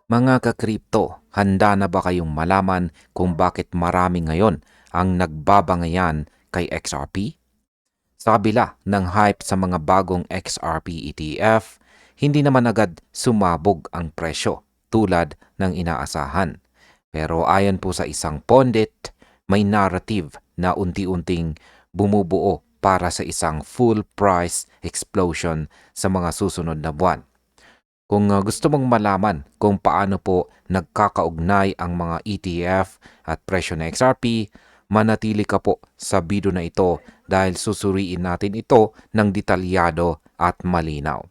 Mga ka-crypto, handa na ba kayong malaman kung bakit marami ngayon ang nagbabangayan kay XRP? Sa kabila ng hype sa mga bagong XRP ETF, hindi naman agad sumabog ang presyo tulad ng inaasahan. Pero ayon po sa isang pundit, may narrative na unti-unting bumubuo para sa isang full price explosion sa mga susunod na buwan. Kung gusto mong malaman kung paano po nagkakaugnay ang mga ETF at presyo ng XRP, manatili ka po sa video na ito dahil susuriin natin ito ng detalyado at malinaw.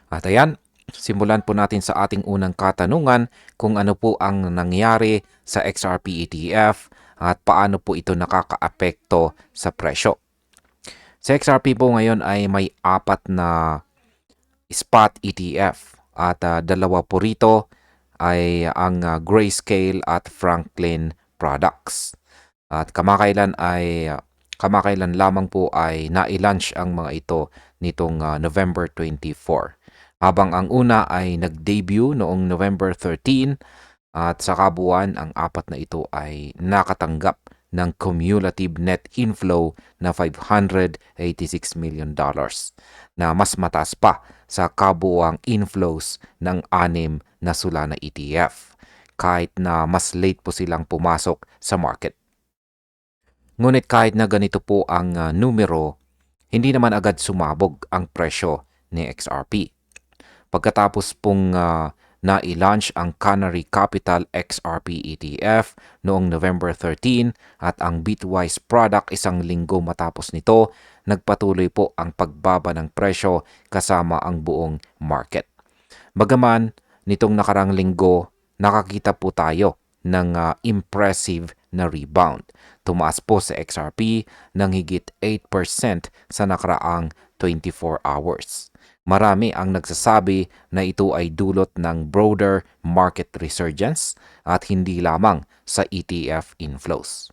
At ayan, simulan po natin sa ating unang katanungan kung ano po ang nangyari sa XRP ETF at paano po ito nakakaapekto sa presyo. Sa XRP po ngayon ay may apat na spot ETF at dalawa po rito ay ang Grayscale at Franklin products. At kamakailan lamang po ay na-launch ang mga ito nitong November 24. Habang ang una ay nag-debut noong November 13 at sa kabuuan ang apat na ito ay nakatanggap ng cumulative net inflow na $586 million na mas mataas pa sa kabuuang inflows ng 6 na sula na ETF kahit na mas late po silang pumasok sa market. Ngunit kahit na ganito po ang numero, hindi naman agad sumabog ang presyo ni XRP. Pagkatapos pong na-launch ang Canary Capital XRP ETF noong November 13 at ang Bitwise product isang linggo matapos nito, nagpatuloy po ang pagbaba ng presyo kasama ang buong market. Bagaman nitong nakarang linggo, nakakita po tayo ng impressive na rebound. Tumaas po sa XRP ng higit 8% sa nakaraang 24 hours. Marami ang nagsasabi na ito ay dulot ng broader market resurgence at hindi lamang sa ETF inflows.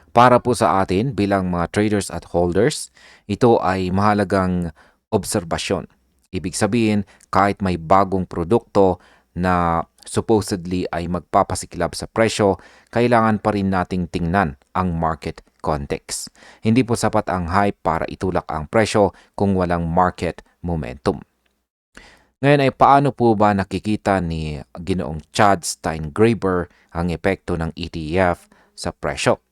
Para po sa atin bilang mga traders at holders, ito ay mahalagang obserbasyon. Ibig sabihin, kahit may bagong produkto na supposedly ay magpapasiklab sa presyo, kailangan pa rin nating tingnan ang market context. Hindi po sapat ang hype para itulak ang presyo kung walang market momentum. Ngayon ay paano po ba nakikita ni Ginoong Chad Steingraber ang epekto ng ETF sa presyo?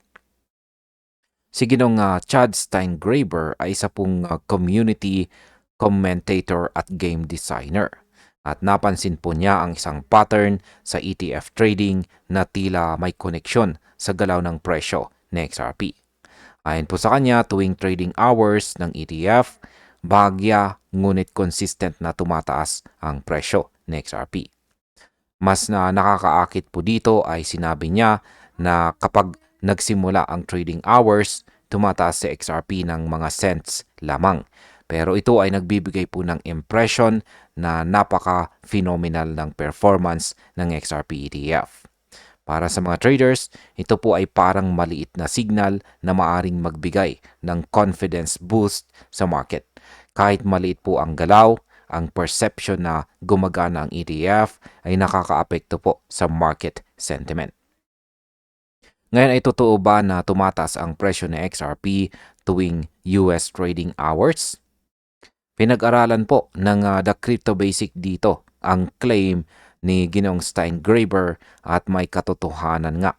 Si Ginong Chad Steingraber ay isa pong community commentator at game designer. At napansin po niya ang isang pattern sa ETF trading na tila may koneksyon sa galaw ng presyo ng XRP. Ayon po sa kanya, tuwing trading hours ng ETF, bahagya ngunit consistent na tumataas ang presyo ng XRP. Mas na nakakaakit po dito ay sinabi niya na kapag nagsimula ang trading hours, tumataas si XRP ng mga cents lamang. Pero ito ay nagbibigay po ng impression na napaka-phenomenal ng performance ng XRP ETF. Para sa mga traders, ito po ay parang maliit na signal na maaring magbigay ng confidence boost sa market. Kahit maliit po ang galaw, ang perception na gumagana ang ETF ay nakakaapekto po sa market sentiment. Ngayon ay totoo ba na tumataas ang presyo ng XRP tuwing US trading hours? Pinag-aralan po ng The Crypto Basic dito ang claim ni Ginoong Steingraber at may katotohanan nga.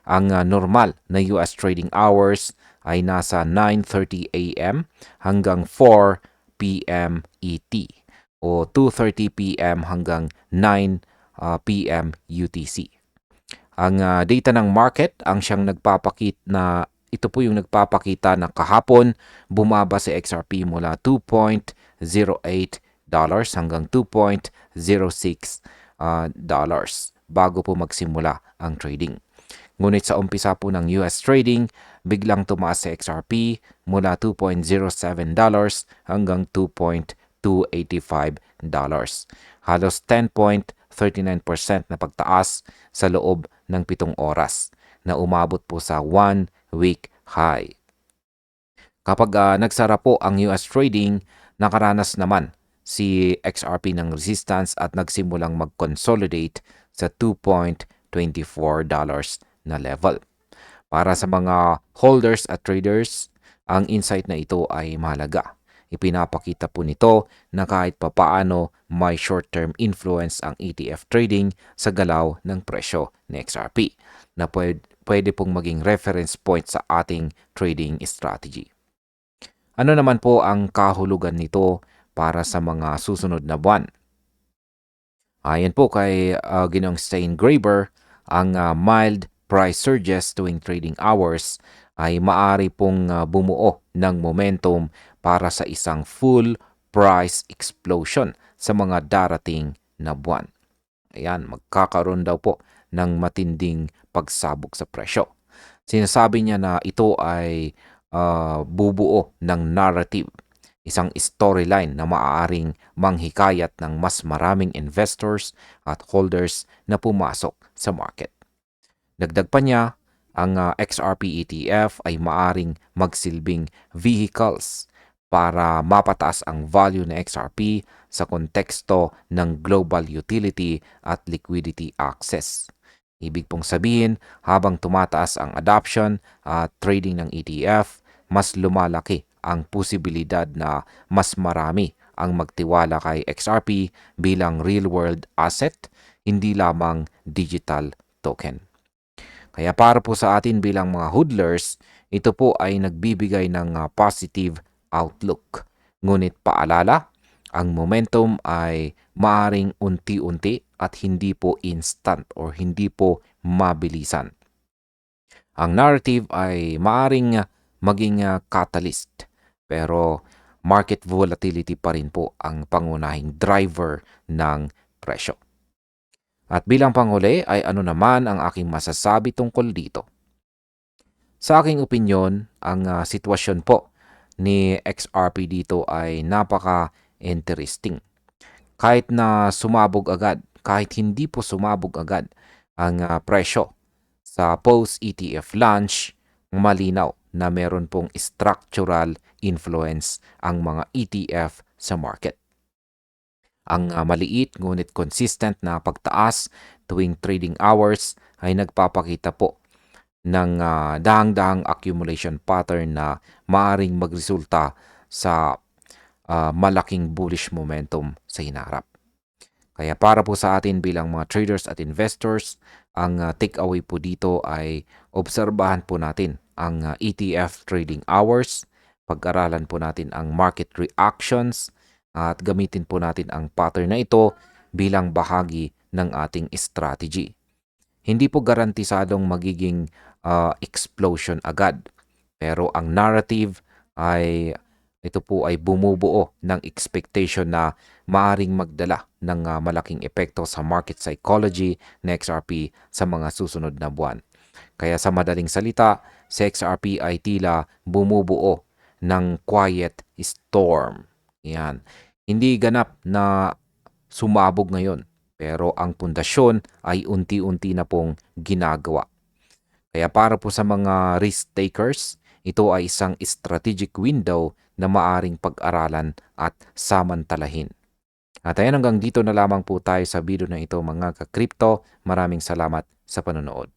Ang normal na US trading hours ay nasa 9:30 a.m. hanggang 4 p.m. ET o 2:30 p.m. hanggang 9 p.m. UTC. Ang data ng market ang siyang ito po yung nagpapakita na kahapon bumaba si XRP mula $2.08 hanggang $2.06 bago po magsimula ang trading. Ngunit sa umpisa po ng US trading, biglang tumaas si XRP mula $2.07 hanggang $2.285. Halos 10.39% na pagtaas sa loob ng 7 oras na umabot po sa 1-week high. Kapag nagsara po ang US trading, nakaranas naman si XRP ng resistance at nagsimulang mag-consolidate sa $2.24 na level. Para sa mga holders at traders, ang insight na ito ay mahalaga. Ipinapakita po nito na kahit papaano may short-term influence ang ETF trading sa galaw ng presyo ng XRP na pwede pong maging reference point sa ating trading strategy. Ano naman po ang kahulugan nito para sa mga susunod na buwan? Ayon po kay Ginoong Steingraber, ang mild price surges tuwing trading hours ay maari pong bumuo ng momentum para sa isang full price explosion sa mga darating na buwan. Ayan, magkakaroon daw po ng matinding pagsabog sa presyo. Sinasabi niya na ito ay bubuo ng narrative, isang storyline na maaaring manghikayat ng mas maraming investors at holders na pumasok sa market. Dagdag pa niya, ang XRP ETF ay maaring magsilbing vehicles para mapataas ang value ng XRP sa konteksto ng global utility at liquidity access. Ibig pong sabihin, habang tumataas ang adoption at trading ng ETF, mas lumalaki ang posibilidad na mas marami ang magtiwala kay XRP bilang real-world asset, hindi lamang digital token. Kaya para po sa atin bilang mga hodlers, ito po ay nagbibigay ng positive outlook. Ngunit paalala, ang momentum ay maaring unti-unti at hindi po instant or hindi po mabilisan. Ang narrative ay maaring maging catalyst, pero market volatility pa rin po ang pangunahing driver ng presyo. At bilang panghuli ay ano naman ang aking masasabi tungkol dito? Sa aking opinyon, ang sitwasyon po ni XRP dito ay napaka-interesting. Kahit na sumabog agad, kahit hindi po sumabog agad ang presyo sa post-ETF launch, malinaw na meron pong structural influence ang mga ETF sa market. Ang maliit ngunit consistent na pagtaas tuwing trading hours ay nagpapakita po ng dahang-dahang accumulation pattern na maaring magresulta sa malaking bullish momentum sa hinaharap. Kaya para po sa atin bilang mga traders at investors, ang takeaway po dito ay obserbahan po natin ang ETF trading hours, pag-aralan po natin ang market reactions, at gamitin po natin ang pattern na ito bilang bahagi ng ating strategy. Hindi po garantisadong magiging explosion agad, pero ang narrative ay ito po ay bumubuo ng expectation na maaring magdala ng malaking epekto sa market psychology ng XRP sa mga susunod na buwan. Kaya sa madaling salita, si XRP ay tila bumubuo ng quiet storm. Yan. Hindi ganap na sumabog ngayon, pero ang pundasyon ay unti-unti na pong ginagawa. Kaya para po sa mga risk takers, ito ay isang strategic window na maaring pag-aralan at samantalahin. At ayan, hanggang dito na lamang po tayo sa video na ito mga ka-crypto. Maraming salamat sa panonood.